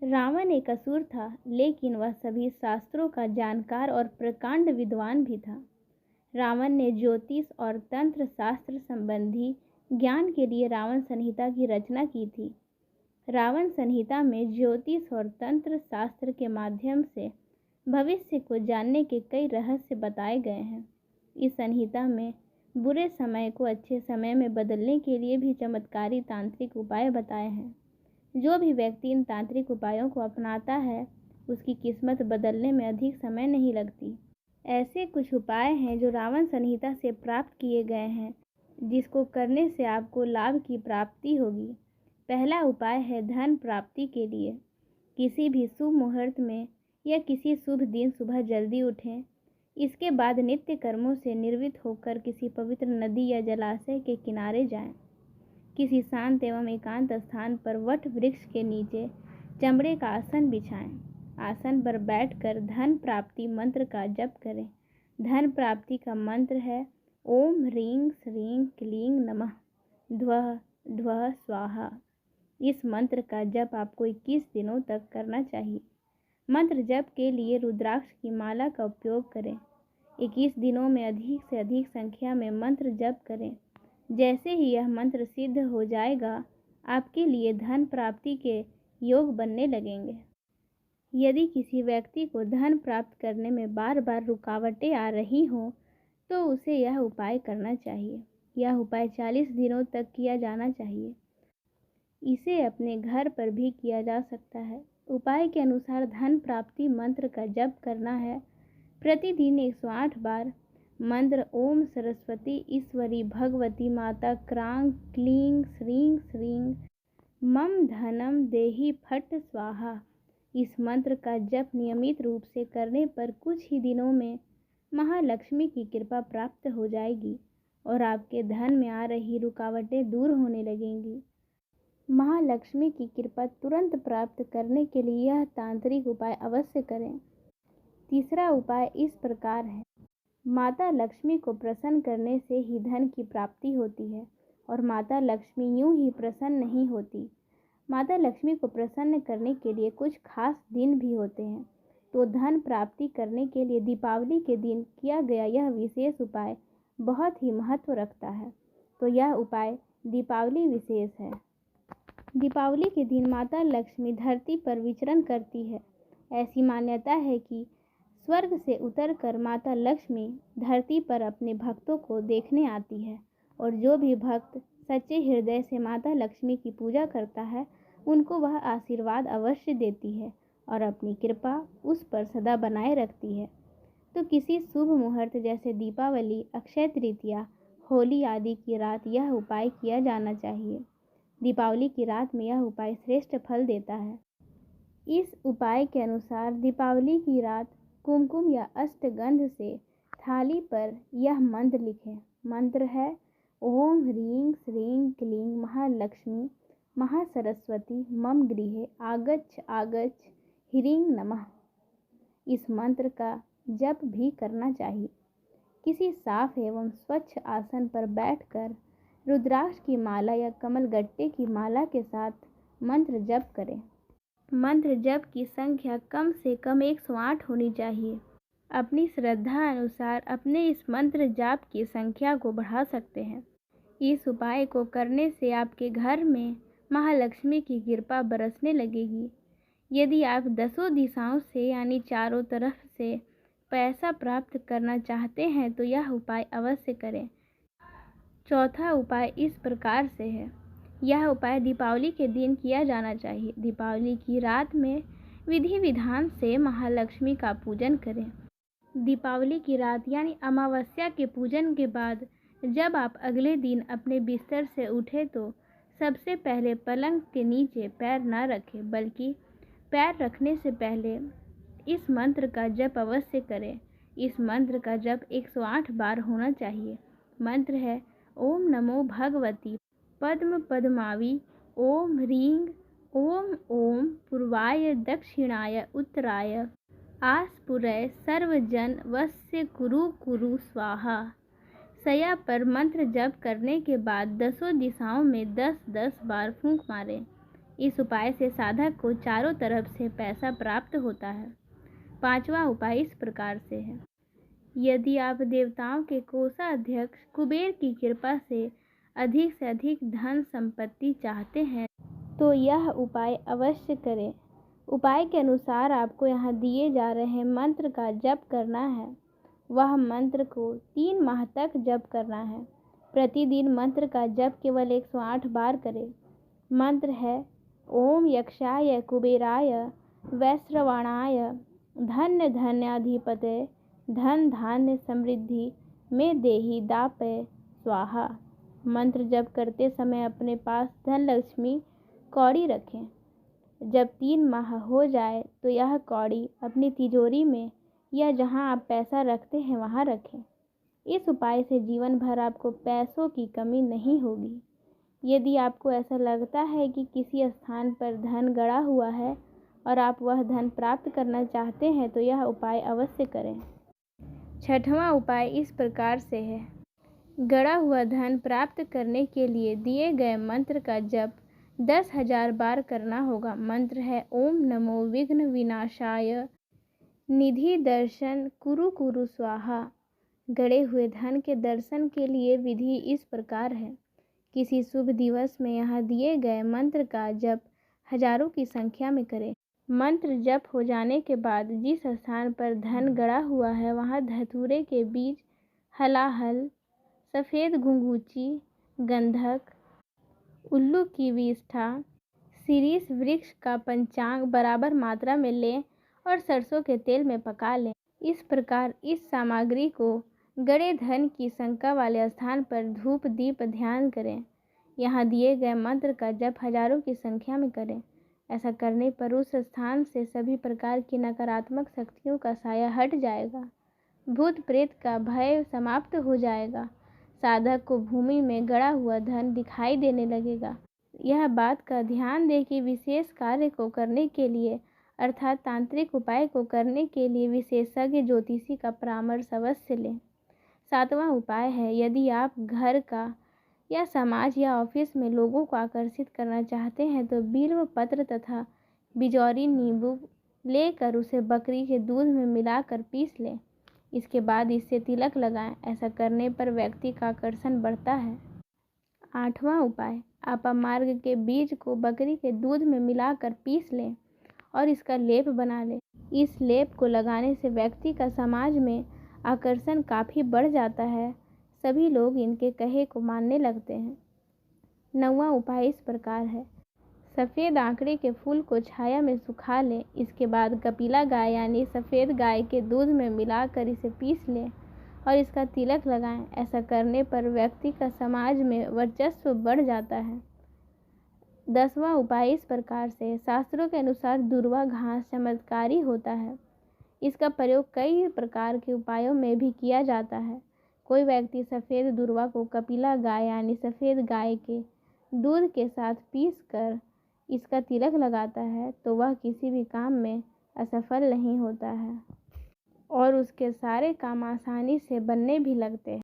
रावण एक असुर था, लेकिन वह सभी शास्त्रों का जानकार और प्रकांड विद्वान भी था। रावण ने ज्योतिष और तंत्र शास्त्र संबंधी ज्ञान के लिए रावण संहिता की रचना की थी। रावण संहिता में ज्योतिष और तंत्र शास्त्र के माध्यम से भविष्य को जानने के कई रहस्य बताए गए हैं। इस संहिता में बुरे समय को अच्छे समय में बदलने के लिए भी चमत्कारी तांत्रिक उपाय बताए हैं। जो भी व्यक्ति इन तांत्रिक उपायों को अपनाता है, उसकी किस्मत बदलने में अधिक समय नहीं लगती। ऐसे कुछ उपाय हैं जो रावण संहिता से प्राप्त किए गए हैं, जिसको करने से आपको लाभ की प्राप्ति होगी। पहला उपाय है धन प्राप्ति के लिए। किसी भी शुभ मुहूर्त में या किसी शुभ दिन सुबह जल्दी उठें। इसके बाद नित्य कर्मों से निर्वृत्त होकर किसी पवित्र नदी या जलाशय के किनारे जाएं। किसी शांत एवं एकांत स्थान पर वट वृक्ष के नीचे चमड़े का आसन बिछाएं। आसन पर बैठकर धन प्राप्ति मंत्र का जप करें। धन प्राप्ति का मंत्र है ओम ह्रीं श्रीं क्लीं नमः ध्वः ध्वः स्वाहा। इस मंत्र का जप आपको 21 दिनों तक करना चाहिए। मंत्र जप के लिए रुद्राक्ष की माला का उपयोग करें। 21 दिनों में अधिक से अधिक संख्या में मंत्र जप करें। जैसे ही यह मंत्र सिद्ध हो जाएगा, आपके लिए धन प्राप्ति के योग बनने लगेंगे। यदि किसी व्यक्ति को धन प्राप्त करने में बार बार रुकावटें आ रही हों, तो उसे यह उपाय करना चाहिए। यह उपाय 40 दिनों तक किया जाना चाहिए। इसे अपने घर पर भी किया जा सकता है। उपाय के अनुसार धन प्राप्ति मंत्र का जप करना है। प्रतिदिन 108 बार मंत्र ओम सरस्वती ईश्वरी भगवती माता क्रां क्लीं श्रीं श्रीं मम धनम देहि फट स्वाहा। इस मंत्र का जप नियमित रूप से करने पर कुछ ही दिनों में महालक्ष्मी की कृपा प्राप्त हो जाएगी और आपके धन में आ रही रुकावटें दूर होने लगेंगी। महालक्ष्मी की कृपा तुरंत प्राप्त करने के लिए यह तांत्रिक उपाय अवश्य करें। तीसरा उपाय इस प्रकार है। माता लक्ष्मी को प्रसन्न करने से ही धन की प्राप्ति होती है और माता लक्ष्मी यूं ही प्रसन्न नहीं होती। माता लक्ष्मी को प्रसन्न करने के लिए कुछ खास दिन भी होते हैं। तो धन प्राप्ति करने के लिए दीपावली के दिन किया गया यह विशेष उपाय बहुत ही महत्व रखता है। तो यह उपाय दीपावली विशेष है। दीपावली के दिन माता लक्ष्मी धरती पर विचरण करती है। ऐसी मान्यता है कि स्वर्ग से उतरकर माता लक्ष्मी धरती पर अपने भक्तों को देखने आती है और जो भी भक्त सच्चे हृदय से माता लक्ष्मी की पूजा करता है, उनको वह आशीर्वाद अवश्य देती है और अपनी कृपा उस पर सदा बनाए रखती है। तो किसी शुभ मुहूर्त जैसे दीपावली, अक्षय तृतीया, होली आदि की रात यह उपाय किया जाना चाहिए। दीपावली की रात में यह उपाय श्रेष्ठ फल देता है। इस उपाय के अनुसार दीपावली की रात कुमकुम या अष्टगंध से थाली पर यह मंत्र लिखें। मंत्र है ओम ह्रीं श्रीं क्लीं महालक्ष्मी महासरस्वती मम गृहे आगच्छ आगच्छ ह्रीं नमः। इस मंत्र का जप भी करना चाहिए। किसी साफ एवं स्वच्छ आसन पर बैठकर रुद्राक्ष की माला या कमलगट्टे की माला के साथ मंत्र जप करें। मंत्र जप की संख्या कम से कम 108 होनी चाहिए। अपनी श्रद्धा अनुसार अपने इस मंत्र जाप की संख्या को बढ़ा सकते हैं। इस उपाय को करने से आपके घर में महालक्ष्मी की कृपा बरसने लगेगी। यदि आप 10 दिशाओं से यानी चारों तरफ से पैसा प्राप्त करना चाहते हैं, तो यह उपाय अवश्य करें। चौथा उपाय इस प्रकार से है। यह उपाय दीपावली के दिन किया जाना चाहिए। दीपावली की रात में विधि विधान से महालक्ष्मी का पूजन करें। दीपावली की रात यानी अमावस्या के पूजन के बाद जब आप अगले दिन अपने बिस्तर से उठे, तो सबसे पहले पलंग के नीचे पैर न रखें, बल्कि पैर रखने से पहले इस मंत्र का जप अवश्य करें। इस मंत्र का जप 108 बार होना चाहिए। मंत्र है ओम नमो भगवती पद्म पद्मावी ओम ह्रीं ओम ओम पूर्वाय दक्षिणाय उत्तराय आस्पुरय सर्वजन वस्य कुरु कुरु स्वाहा। सया पर मंत्र जप करने के बाद 10 दिशाओं में 10-10 बार फूंक मारें। इस उपाय से साधक को चारों तरफ से पैसा प्राप्त होता है। 5वां उपाय इस प्रकार से है। यदि आप देवताओं के कोषाध्यक्ष कुबेर की कृपा से अधिक धन संपत्ति चाहते हैं तो यह उपाय अवश्य करें। उपाय के अनुसार आपको यहाँ दिए जा रहे मंत्र का जप करना है। वह मंत्र को 3 माह तक जप करना है। प्रतिदिन मंत्र का जप केवल 108 बार करें। मंत्र है ओम यक्षाय कुबेराय वैश्रवणाय धन्य धन्याधिपते धन धान्य समृद्धि में देहि दापय स्वाहा। मंत्र जप करते समय अपने पास धन लक्ष्मी कौड़ी रखें। जब 3 माह हो जाए तो यह कौड़ी अपनी तिजोरी में या जहां आप पैसा रखते हैं वहां रखें। इस उपाय से जीवन भर आपको पैसों की कमी नहीं होगी। यदि आपको ऐसा लगता है कि किसी स्थान पर धन गड़ा हुआ है और आप वह धन प्राप्त करना चाहते हैं तो यह उपाय अवश्य करें। 6वां उपाय इस प्रकार से है। गड़ा हुआ धन प्राप्त करने के लिए दिए गए मंत्र का जप 10,000 बार करना होगा। मंत्र है ओम नमो विघ्न विनाशाय निधि दर्शन कुरु कुरु स्वाहा। गड़े हुए धन के दर्शन के लिए विधि इस प्रकार है। किसी शुभ दिवस में यहाँ दिए गए मंत्र का जप हजारों की संख्या में करें। मंत्र जप हो जाने के बाद जिस स्थान पर धन गड़ा हुआ है वहाँ धतूरे के बीज, हलाहल, सफ़ेद घुंघूची, गंधक, उल्लू की विष्ठा, शीरीष वृक्ष का पंचांग बराबर मात्रा में लें और सरसों के तेल में पका लें। इस प्रकार इस सामग्री को गड़े धन की शंका वाले स्थान पर धूप दीप ध्यान करें। यहाँ दिए गए मंत्र का जप हजारों की संख्या में करें। ऐसा करने पर उस स्थान से सभी प्रकार की नकारात्मक शक्तियों का साया हट जाएगा। भूत प्रेत का भय समाप्त हो जाएगा। साधक को भूमि में गड़ा हुआ धन दिखाई देने लगेगा। यह बात का ध्यान दें कि विशेष कार्य को करने के लिए अर्थात तांत्रिक उपाय को करने के लिए विशेषज्ञ ज्योतिषी का परामर्श अवश्य लें। 7वां उपाय है। यदि आप घर का या समाज या ऑफिस में लोगों को आकर्षित करना चाहते हैं तो बिल्व पत्र तथा बिजौरी नींबू लेकर उसे बकरी के दूध में मिलाकर पीस लें। इसके बाद इससे तिलक लगाएं। ऐसा करने पर व्यक्ति का आकर्षण बढ़ता है। 8वां उपाय। आप अमार्ग के बीज को बकरी के दूध में मिलाकर पीस लें और इसका लेप बना लें। इस लेप को लगाने से व्यक्ति का समाज में आकर्षण काफ़ी बढ़ जाता है। सभी लोग इनके कहे को मानने लगते हैं। 9वां उपाय इस प्रकार है। सफ़ेद आंकड़े के फूल को छाया में सुखा लें। इसके बाद कपिला गाय यानी सफ़ेद गाय के दूध में मिलाकर इसे पीस लें और इसका तिलक लगाएं। ऐसा करने पर व्यक्ति का समाज में वर्चस्व बढ़ जाता है। 10वां उपाय इस प्रकार से। शास्त्रों के अनुसार दूर्वा घास चमत्कारी होता है। इसका प्रयोग कई प्रकार के उपायों में भी किया जाता है। कोई व्यक्ति सफ़ेद दूर्वा को कपिला गाय यानी सफ़ेद गाय के दूध के साथ पीस कर इसका तिलक लगाता है तो वह किसी भी काम में असफल नहीं होता है और उसके सारे काम आसानी से बनने भी लगते हैं।